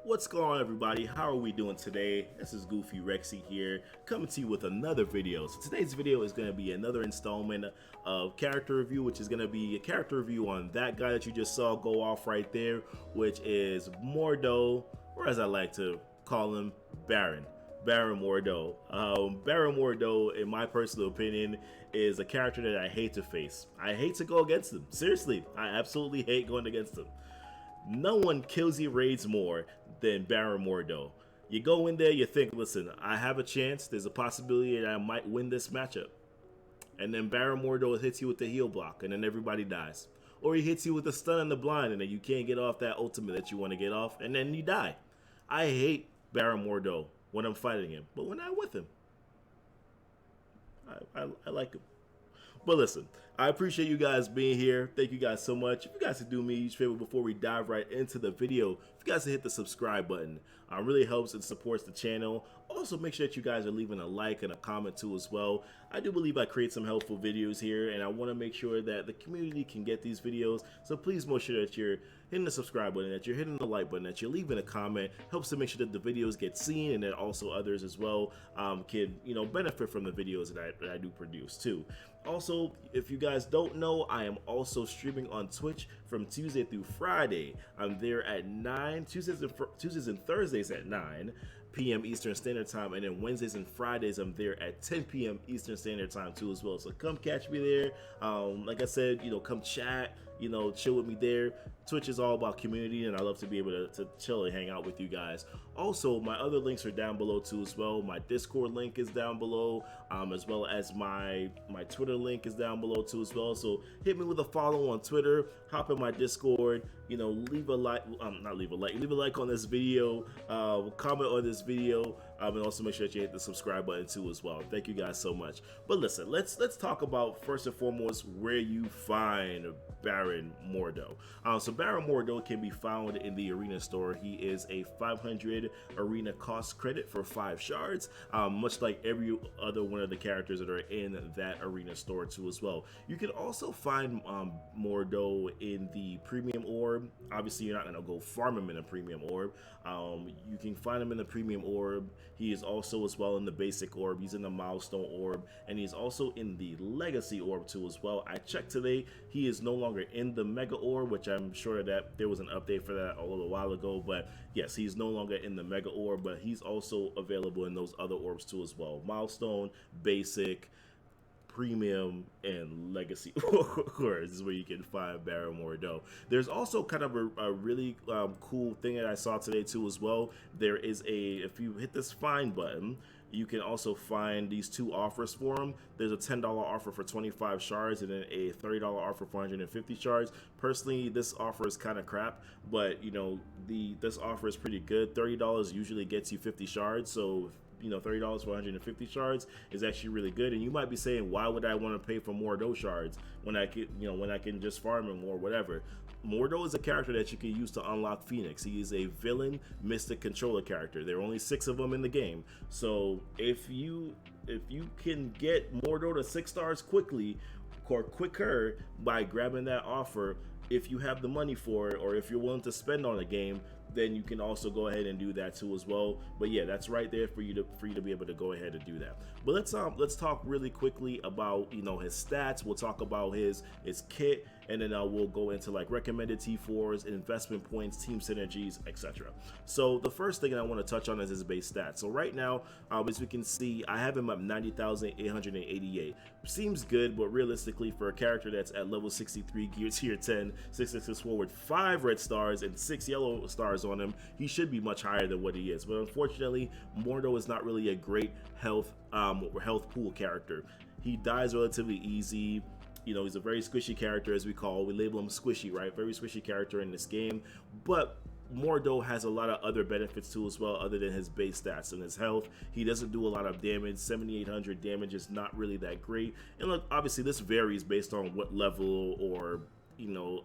What's going on, everybody? How are we doing today? This is GoofyRhexxi here, coming to you with another video. So today's video is going to be another installment of character review, which is going to be a character review on that guy that you just saw go off right there, which is Mordo, or as I like to call him, Baron Mordo. Baron Mordo, in my personal opinion, is a character that I hate to face. I hate to go against him. Seriously, I absolutely hate going against him. No one kills your raids more than Baron Mordo. You go in there, you think, listen, I have a chance, there's a possibility that I might win this matchup. And then Baron Mordo hits you with the heal block, and then everybody dies. Or he hits you with the stun and the blind, and then you can't get off that ultimate that you want to get off, and then you die. I hate Baron Mordo when I'm fighting him, but when I'm with him, I like him. But listen, I appreciate you guys being here. Thank you guys so much. If you guys could do me each favor before we dive right into the video, if you guys could hit the subscribe button, it really helps and supports the channel. Also, make sure that you guys are leaving a like and a comment too as well. I do believe I create some helpful videos here, and I want to make sure that the community can get these videos. So please make sure that you're hitting the subscribe button, that you're hitting the like button, that you're leaving a comment. Helps to make sure that the videos get seen, and that also others as well can benefit from the videos that I do produce too. Also, if you guys don't know, I am also streaming on Twitch from Tuesday through Friday. I'm there at 9, Tuesdays and Thursdays at 9 p.m. Eastern Standard Time, and then Wednesdays and Fridays I'm there at 10 p.m. Eastern Standard Time too as well. So come catch me there. Like I said, come chat, chill with me there. Twitch is all about community, and I love to be able to chill and hang out with you guys. Also, my other links are down below too as well. My Discord link is down below, as well as my Twitter link is down below too as well. So hit me with a follow on Twitter, hop in my Discord, leave a like, leave a like on this video, comment on this video, and also make sure that you hit the subscribe button too as well. Thank you guys so much. But listen, let's talk about first and foremost where you find Baron Mordo. So Baron Mordo can be found in the arena store. He is a 500 arena cost credit for 5 shards, much like every other one of the characters that are in that arena store too as well. You can also find Mordo in the premium orb. Obviously, you're not going to go farm him in a premium orb. You can find him in the premium orb. He is also as well in the basic orb. He's in the milestone orb, and he's also in the legacy orb too as well. I checked today, he is no longer in the mega orb, which I'm sure that there was an update for that a little while ago, but yes, he's no longer in the mega orb, but he's also available in those other orbs too as well. Milestone, basic, premium, and legacy orbs is where you can find Baron Mordo. There's also kind of a really cool thing that I saw today too as well. There is if you hit this find button, you can also find these 2 offers for him. There's a $10 offer for 25 shards, and then a $30 offer for 150 shards. Personally, this offer is kind of crap, but this offer is pretty good. $30 usually gets you 50 shards, so $30 for 150 shards is actually really good. And you might be saying, why would I want to pay for more Mordo shards when I can just farm him or whatever? Mordo is a character that you can use to unlock Phoenix. He is a villain mystic controller character. There are only 6 of them in the game. So if you can get Mordo to 6 stars quickly or quicker by grabbing that offer, if you have the money for it, or if you're willing to spend on a game, then you can also go ahead and do that too as well. But yeah, that's right there for you to be able to go ahead and do that. But let's talk really quickly about his stats. We'll talk about his kit, and then we'll go into like recommended T4s, investment points, team synergies, etc. So the first thing that I want to touch on is his base stats. So right now, as we can see, I have him at 90,888. Seems good, but realistically, for a character that's at level 63, gear tier 10, 664 with 5 red stars and 6 yellow stars on him, he should be much higher than what he is. But unfortunately, Mordo is not really a great health pool character. He dies relatively easy. He's a very squishy character, as we label him squishy, right? Very squishy character in this game. But Mordo has a lot of other benefits too as well, other than his base stats and his health. He doesn't do a lot of damage. 7,800 damage is not really that great. And look, obviously this varies based on what level or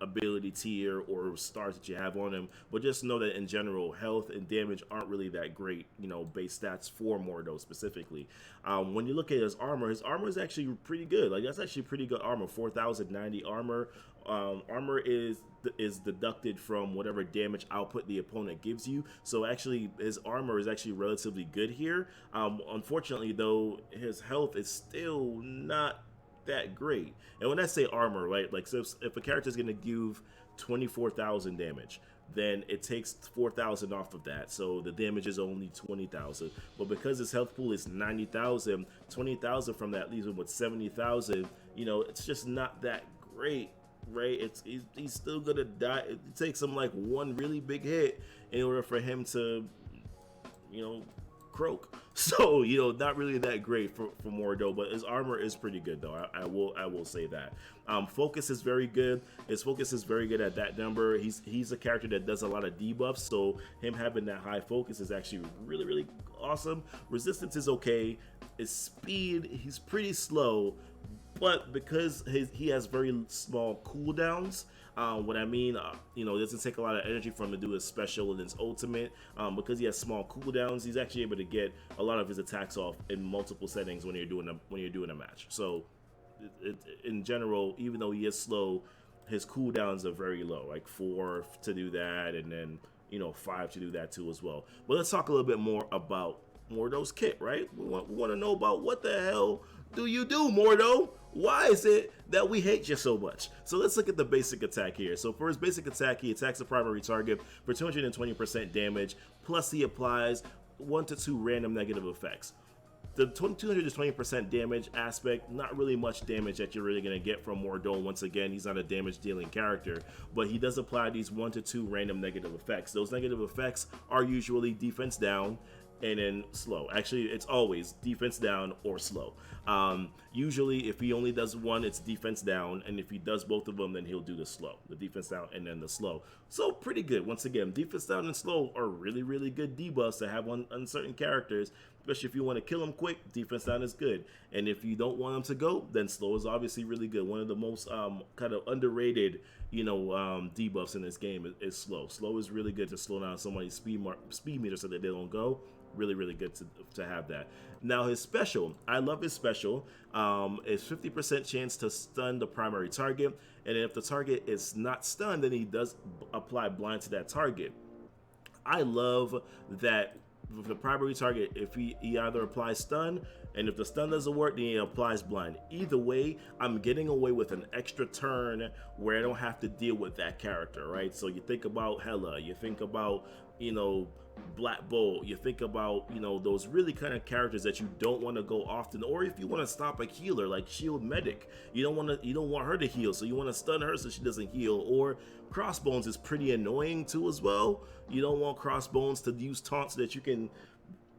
ability tier or stars that you have on him, but just know that in general, health and damage aren't really that great, base stats for Mordo specifically. When you look at his armor is actually pretty good. Like, that's actually pretty good armor. 4,090 armor. Armor is deducted from whatever damage output the opponent gives you. So actually, his armor is actually relatively good here. Unfortunately, though, his health is still not that great. And when I say armor, right, like, so if a character is going to give 24,000 damage, then it takes 4,000 off of that, so the damage is only 20,000. But because his health pool is 90,000, 20,000 from that leaves him with 70,000. It's just not that great, right? He's still gonna die. It takes him like one really big hit in order for him to, croak. So, not really that great for Mordo, but his armor is pretty good though. I will say that. Focus is very good. His focus is very good at that number. He's a character that does a lot of debuffs, so him having that high focus is actually really, really awesome. Resistance is okay. His speed, he's pretty slow, but because he has very small cooldowns, what I mean, it doesn't take a lot of energy for him to do his special and his ultimate. Because he has small cooldowns, he's actually able to get a lot of his attacks off in multiple settings when you're doing a match. So, in general, even though he is slow, his cooldowns are very low, like 4 to do that, and then 5 to do that too as well. But let's talk a little bit more about Mordo's kit, right? We want to know about what the hell do you do, Mordo? Why is it that we hate you so much? So let's look at the basic attack here. So for his basic attack, he attacks the primary target for 220% damage, plus he applies 1 to 2 random negative effects. The 220% damage aspect, not really much damage that you're really going to get from Mordo. Once again, he's not a damage dealing character, but he does apply these 1 to 2 random negative effects. Those negative effects are usually defense down and then slow. Actually, it's always defense down or slow. Usually, if he only does one, it's defense down, and if he does both of them, then he'll do the slow, the defense down and then the slow. So pretty good. Once again, defense down and slow are really, really good debuffs to have on certain characters, especially if you want to kill them quick. Defense down is good, and if you don't want them to go, then slow is obviously really good. One of the most kind of underrated debuffs in this game is slow. Slow is really good to slow down somebody's speed meter so that they don't go. Really, really good to have that. Now his special, I love his special. It's 50% chance to stun the primary target, and if the target is not stunned, then he does apply blind to that target. I love that with the primary target, if he either applies stun, and if the stun doesn't work, then he applies blind. Either way, I'm getting away with an extra turn where I don't have to deal with that character, right? So you think about Hela, you think about, Black Bolt, you think about, those really kind of characters that you don't want to go often, or if you want to stop a healer like Shield Medic, you don't want her to heal, so you want to stun her so she doesn't heal. Or Crossbones is pretty annoying too as well. You don't want Crossbones to use taunts so that you can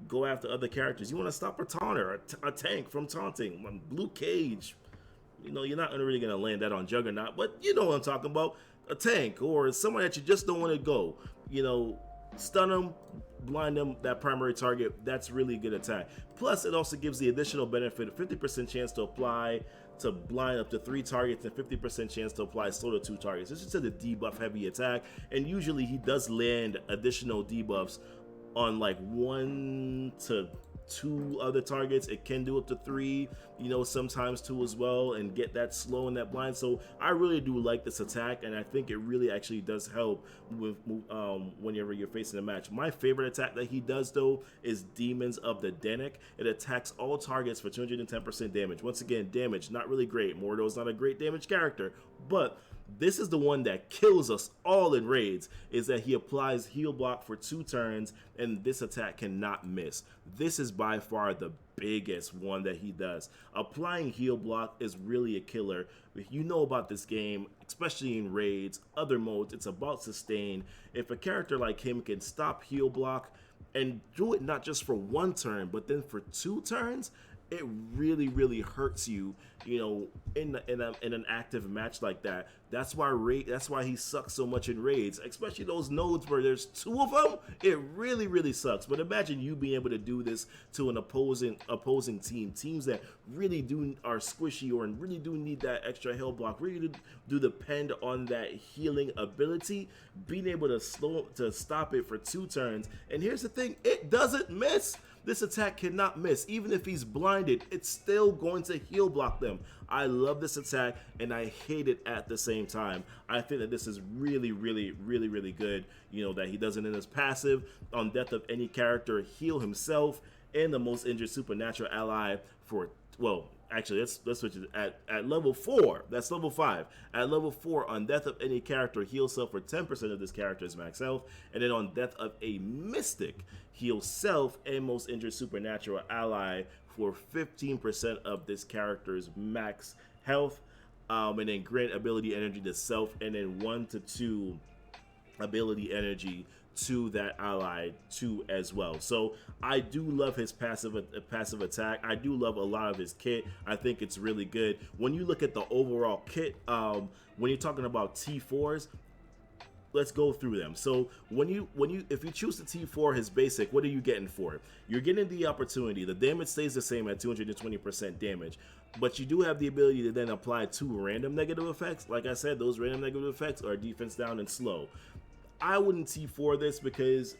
go after other characters. You want to stop a taunter, a tank from taunting. Blue Cage, you're not really going to land that on Juggernaut, but you know what I'm talking about. A tank or someone that you just don't want to go, stun them, blind them, that primary target. That's really good attack. Plus, it also gives the additional benefit of 50% chance to apply to blind up to 3 targets and 50% chance to apply slow to 2 targets. This is a debuff heavy attack, and usually he does land additional debuffs on like 1 to 2 other targets. It can do up to 3, sometimes 2 as well, and get that slow and that blind. So I really do like this attack, and I think it really actually does help with whenever you're facing a match. My favorite attack that he does though is Demons of the Denic. It attacks all targets for 210% damage. Once again, damage not really great. Mordo's not a great damage character, but this is the one that kills us all in raids, is that he applies heal block for 2 turns, and this attack cannot miss. This is by far the biggest one that he does. Applying heal block is really a killer. If you know about this game, especially in raids, other modes, it's about sustain. If a character like him can stop heal block and do it not just for 1 turn, but then for 2 turns, it really, really hurts you, in an active match like that, That's why he sucks so much in raids, especially those nodes where there's two of them. It really, really sucks. But imagine you being able to do this to an opposing teams that really are squishy or really do need that extra health block, really do depend on that healing ability. Being able to stop it for 2 turns, and here's the thing: it doesn't miss. This attack cannot miss. Even if he's blinded, it's still going to heal block them. I love this attack, and I hate it at the same time. I think that this is really, really, really, really good. You know, that he doesn't in his passive, on death of any character, heal himself and the most injured supernatural ally for, well, actually, let's switch it. At level 4, that's level 5. At level 4, on death of any character, heal self for 10% of this character's max health. And then on death of a mystic, heal self and most injured supernatural ally for 15% of this character's max health. And then grant ability energy to self, and then 1 to 2 ability energy to that ally too as well. So I do love his passive attack. I do love a lot of his kit. I think it's really good. When you look at the overall kit, when you're talking about T4s, let's go through them. So if you choose the T4, his basic, what are you getting for it? You're getting the opportunity. The damage stays the same at 220% damage, but you do have the ability to then apply 2 random negative effects. Like I said, those random negative effects are defense down and slow. I wouldn't T4 this because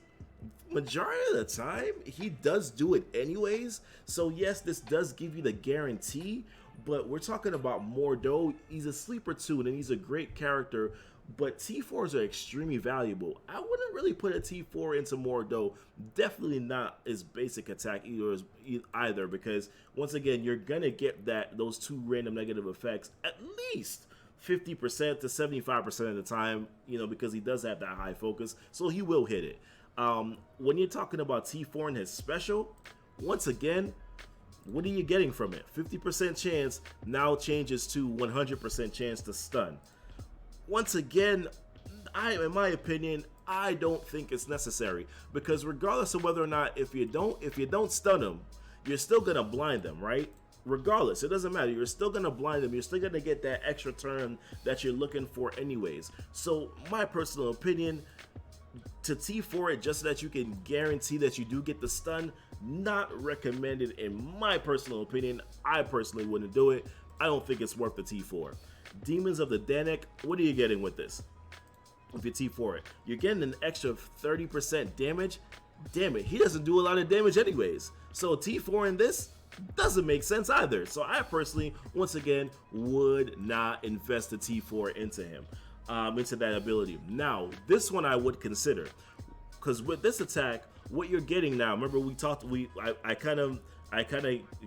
majority of the time he does do it anyways. So yes, this does give you the guarantee, but we're talking about Mordo. He's a sleeper toon and he's a great character, but T4s are extremely valuable. I wouldn't really put a T4 into Mordo. Definitely not his basic attack either, because once again, you're gonna get those 2 random negative effects at least 50% to 75% of the time, you know, because he does have that high focus, so he will hit it. When you're talking about T4 and his special, once again, what are you getting from it? 50% chance now changes to 100% chance to stun. Once again, in my opinion, I don't think it's necessary, because regardless of whether or not, if you don't stun them, you're still gonna blind them, right? Regardless, it doesn't matter. You're still gonna blind them. You're still gonna get that extra turn that you're looking for anyways. So my personal opinion, to T4 it just so that you can guarantee that you do get the stun, not recommended in my personal opinion. I personally wouldn't do it. I don't think it's worth the T4. Demons of the Danik, what are you getting with this? If you T4 it, you're getting an extra 30% damage. Damn it, he doesn't do a lot of damage anyways. So T4 in this doesn't make sense either. So I personally, once again, would not invest the T4 into him, into that ability. Now, this one I would consider, because with this attack, what you're getting now, remember I kind of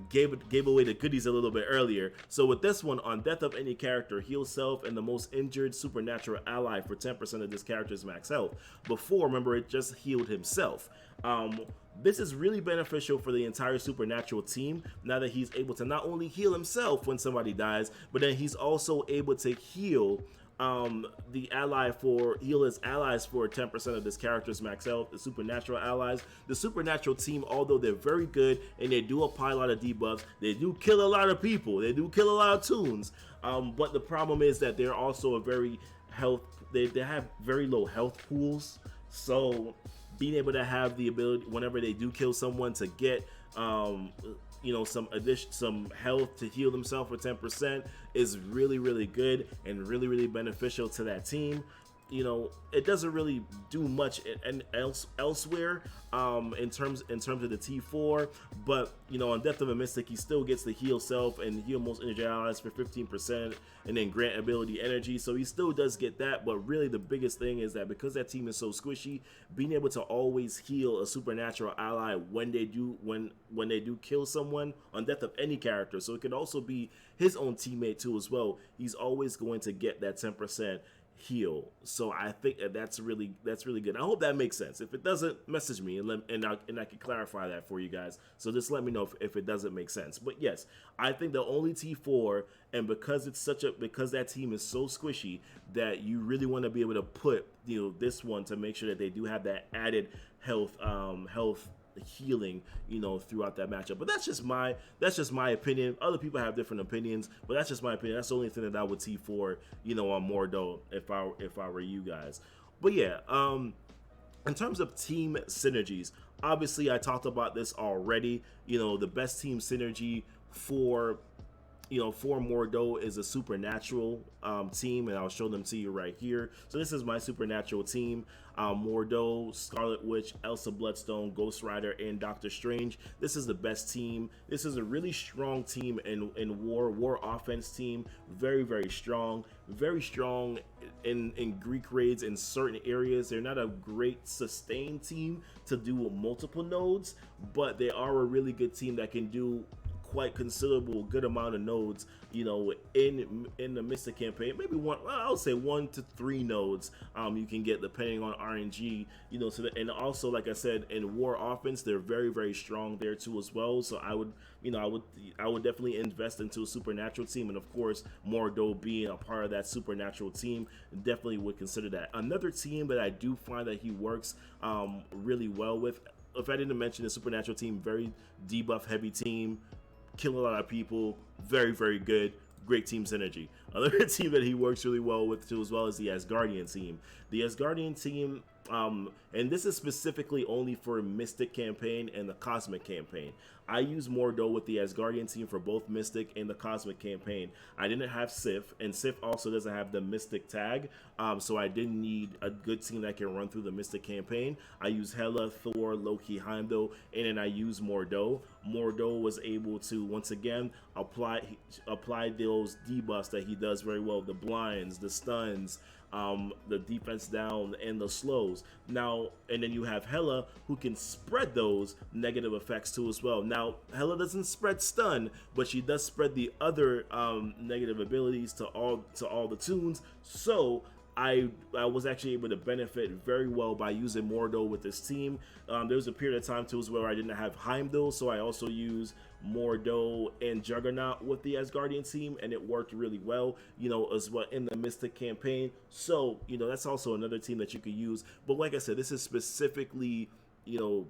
gave away the goodies a little bit earlier. So with this one, on death of any character, heal self and the most injured supernatural ally for 10% of this character's max health. Before, remember, it just healed himself. This is really beneficial for the entire supernatural team, now that he's able to not only heal himself when somebody dies, but then he's also able to heal heal his allies for 10% of this character's max health, the supernatural allies. The supernatural team, although they're very good and they do apply a lot of debuffs, they do kill a lot of people, they do kill a lot of toons, but the problem is that they're also they have very low health pools. So being able to have the ability whenever they do kill someone to get you know, some health to heal themselves for 10% is really, really good and really, really beneficial to that team. You know, it doesn't really do much elsewhere in terms of the T4, but you know, on death of a mystic, he still gets to heal self and heal most injured allies for 15%, and then grant ability energy. So he still does get that, but really the biggest thing is that because that team is so squishy, being able to always heal a supernatural ally when they do kill someone on death of any character, so it could also be his own teammate too as well, he's always going to get that 10% heal. So I think that's really good. I hope that makes sense. If it doesn't, message me and I can clarify that for you guys. So just let me know if it doesn't make sense. But yes, I think the only T4, and because that team is so squishy, that you really want to be able to put, you know, this one to make sure that they do have that added health healing, you know, throughout that matchup. But that's just my opinion. Other people have different opinions, but that's just my opinion. That's the only thing that I would T4, you know, on Mordo if I were you guys. But yeah, in terms of team synergies, obviously I talked about this already. You know, the best team synergy for, you know, for Mordo is a supernatural team, and I'll show them to you right here. So this is my supernatural team: Mordo, Scarlet Witch, Elsa Bloodstone, Ghost Rider, and Doctor Strange. This is the best team. This is a really strong team in war offense team. Very, very strong in Greek raids in certain areas. They're not a great sustained team to do multiple nodes, but they are a really good team that can do quite considerable good amount of nodes, you know, in the Mystic campaign. Maybe I would say 1 to 3 nodes you can get depending on RNG, you know. So and also, like I said, in war offense, they're very, very strong there too as well. So I would, you know, I would definitely invest into a supernatural team, and of course Mordo being a part of that supernatural team, definitely would consider that. Another team that I do find that he works really well with, if I didn't mention the supernatural team, very debuff heavy team, kill a lot of people, very, very good, great team synergy. Another team that he works really well with too as well is the Asgardian team. The Asgardian team, and this is specifically only for Mystic campaign and the Cosmic campaign. I use Mordo with the Asgardian team for both Mystic and the Cosmic campaign. I didn't have Sif, and Sif also doesn't have the Mystic tag, so I didn't need a good team that can run through the Mystic campaign. I use Hela, Thor, Loki, Heimdall, and then I use Mordo. Mordo was able to, once again, apply those debuffs that he does very well: the blinds, the stuns, the defense down, and the slows. Now, and then you have Hela, who can spread those negative effects too as well. Now, Hela doesn't spread stun, but she does spread the other negative abilities to all the toons. So I was actually able to benefit very well by using Mordo with this team. There was a period of time too where I didn't have Heimdall, so I also used Mordo and Juggernaut with the Asgardian team, and it worked really well, you know, as well in the Mystic campaign. So, you know, that's also another team that you could use. But like I said, this is specifically, you know,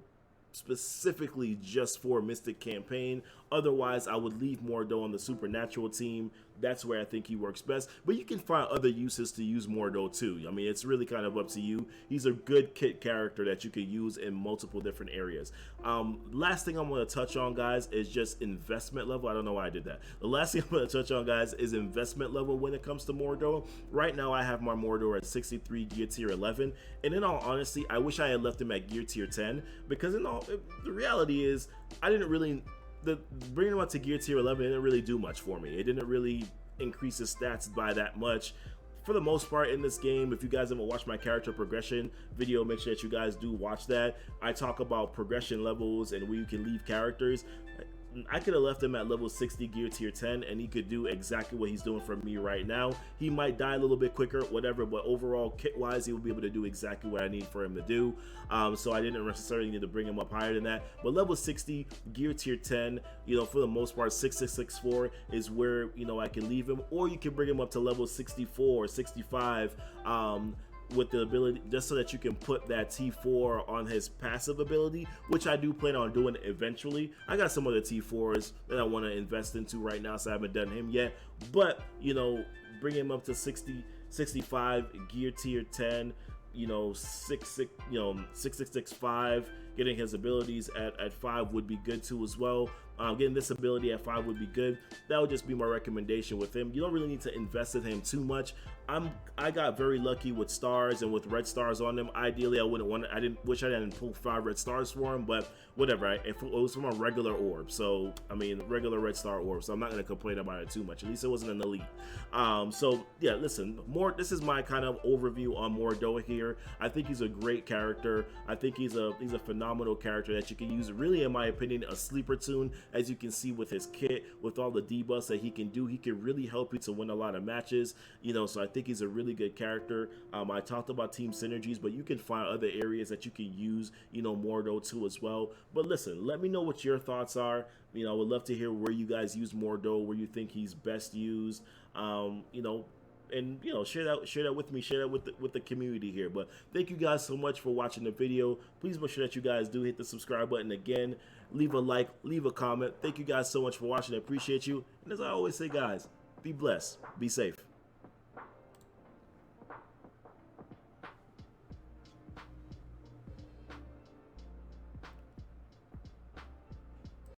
specifically just for Mystic campaign. Otherwise, I would leave Mordo on the supernatural team. That's where I think he works best. But you can find other uses to use Mordo too. I mean, it's really kind of up to you. He's a good kit character that you could use in multiple different areas. Last thing I'm going to touch on, guys, is just investment level. I don't know why I did that. The last thing I'm going to touch on, guys, is investment level when it comes to Mordo. Right now, I have my Mordo at 63 gear tier 11. And in all honesty, I wish I had left him at gear tier 10, because the reality is, I didn't really... bringing him up to gear tier 11 didn't really do much for me. It didn't really increase his stats by that much. For the most part in this game, if you guys haven't watched my character progression video, make sure that you guys do watch that. I talk about progression levels and where you can leave characters. I could have left him at level 60 gear tier 10 and he could do exactly what he's doing for me right now. He might die a little bit quicker, whatever, but overall kit wise he will be able to do exactly what I need for him to do. So I didn't necessarily need to bring him up higher than that, but level 60 gear tier 10, you know, for the most part 6664 is where, you know, I can leave him, or you can bring him up to level 64 or 65 with the ability, just so that you can put that T4 on his passive ability, which I do plan on doing eventually. I got some other T4s that I want to invest into right now, so I haven't done him yet. But, you know, bring him up to 60, 65 gear tier 10, you know, 6665, getting his abilities at 5 would be good too as well. Getting this ability at 5 would be good. That would just be my recommendation with him. You don't really need to invest in him too much. I got very lucky with stars and with red stars on them. Ideally, I wish I didn't pull 5 red stars for him, but whatever. It was from a regular orb, so I mean regular red star orb. So I'm not gonna complain about it too much. At least it wasn't an elite. So yeah, listen, this is my kind of overview on Mordo here. I think he's a great character. I think he's a phenomenal character that you can use. Really, in my opinion, a sleeper toon. As you can see with his kit, with all the debuffs that he can do, he can really help you to win a lot of matches. You know, so I think he's a really good character. I talked about team synergies, but you can find other areas that you can use, you know, Mordo too as well. But listen, let me know what your thoughts are. You know, I would love to hear where you guys use Mordo, where you think he's best used. You know, and you know, share that with me, share that with the community here. But thank you guys so much for watching the video. Please make sure that you guys do hit the subscribe button again, leave a like, leave a comment. Thank you guys so much for watching. I appreciate you. And as I always say, guys, be blessed, be safe.